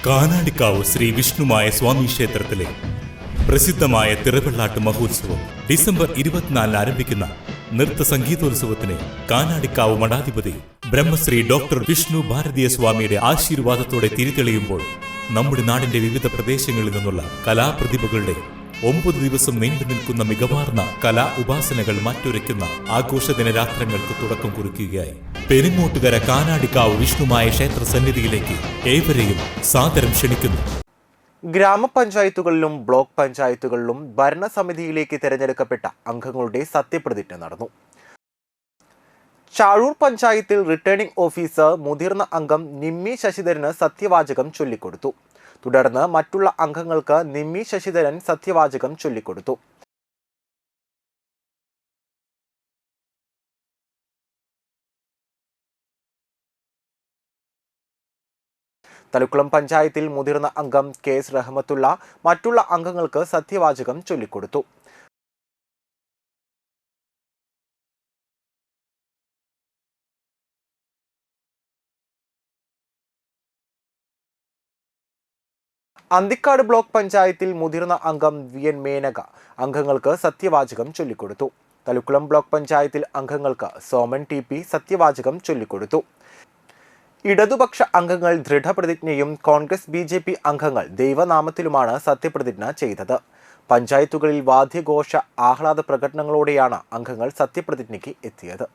കാനാടിക്കാവ് ശ്രീ വിഷ്ണുമായ സ്വാമി ക്ഷേത്രത്തിലെ പ്രസിദ്ധമായ തിറവെള്ളാട്ട് മഹോത്സവം ഡിസംബർ 24 ആരംഭിക്കുന്ന നൃത്ത സംഗീതോത്സവത്തിന് കാനാടിക്കാവ് മഠാധിപതി ബ്രഹ്മശ്രീ ഡോക്ടർ വിഷ്ണു ഭാരതീയ സ്വാമിയുടെ ആശീർവാദത്തോടെ തിരിതെളിയുമ്പോൾ നമ്മുടെ നാടിന്റെ വിവിധ പ്രദേശങ്ങളിൽ നിന്നുള്ള കലാപ്രതിഭകളുടെ 9 ദിവസം നീണ്ടു നിൽക്കുന്ന മികവാർന്ന കലാ ഉപാസനകൾ മാറ്റുരയ്ക്കുന്ന ആഘോഷദിന രാത്രങ്ങൾക്ക് തുടക്കം കുറിക്കുകയായി. പെരിങ്ങോട്ടുകര കാനാടിക്കാവ് വിഷ്ണുമായ ക്ഷേത്ര സന്നിധിയിലേക്ക് ഏവരെയും സാദരം ക്ഷണിക്കുന്നു. ഗ്രാമപഞ്ചായത്തുകളിലും ബ്ലോക്ക് പഞ്ചായത്തുകളിലും ഭരണസമിതിയിലേക്ക് തിരഞ്ഞെടുക്കപ്പെട്ട അംഗങ്ങളുടെ സത്യപ്രതിജ്ഞ നടന്നു. ചാഴൂർ പഞ്ചായത്തിൽ റിട്ടേണിംഗ് ഓഫീസർ മുതിർന്ന അംഗം നിമ്മി ശശിധരന് സത്യവാചകം ചൊല്ലിക്കൊടുത്തു. തുടർന്ന് മറ്റുള്ള അംഗങ്ങൾക്ക് നിമ്മി ശശിധരൻ സത്യവാചകം ചൊല്ലിക്കൊടുത്തു. തളിക്കുളം പഞ്ചായത്തിൽ മുതിർന്ന അംഗം KS റഹ്മത്തുള്ള മറ്റുള്ള അംഗങ്ങൾക്ക് സത്യവാചകം ചൊല്ലിക്കൊടുത്തു. അന്തിക്കാട് ബ്ലോക്ക് പഞ്ചായത്തിൽ മുതിർന്ന അംഗം VN മേനക അംഗങ്ങൾക്ക് സത്യവാചകം ചൊല്ലിക്കൊടുത്തു. തളിക്കുളം ബ്ലോക്ക് പഞ്ചായത്തിൽ അംഗങ്ങൾക്ക് സോമൻ TP സത്യവാചകം ചൊല്ലിക്കൊടുത്തു. ഇടതുപക്ഷ അംഗങ്ങൾ ദൃഢപ്രതിജ്ഞയും കോൺഗ്രസ് BJP അംഗങ്ങൾ ദൈവനാമത്തിലുമാണ് സത്യപ്രതിജ്ഞ ചെയ്തത്. പഞ്ചായത്തുകളിൽ വാദ്യഘോഷ ആഹ്ലാദ പ്രകടനങ്ങളോടെയാണ് അംഗങ്ങൾ സത്യപ്രതിജ്ഞയ്ക്ക് എത്തിയത്.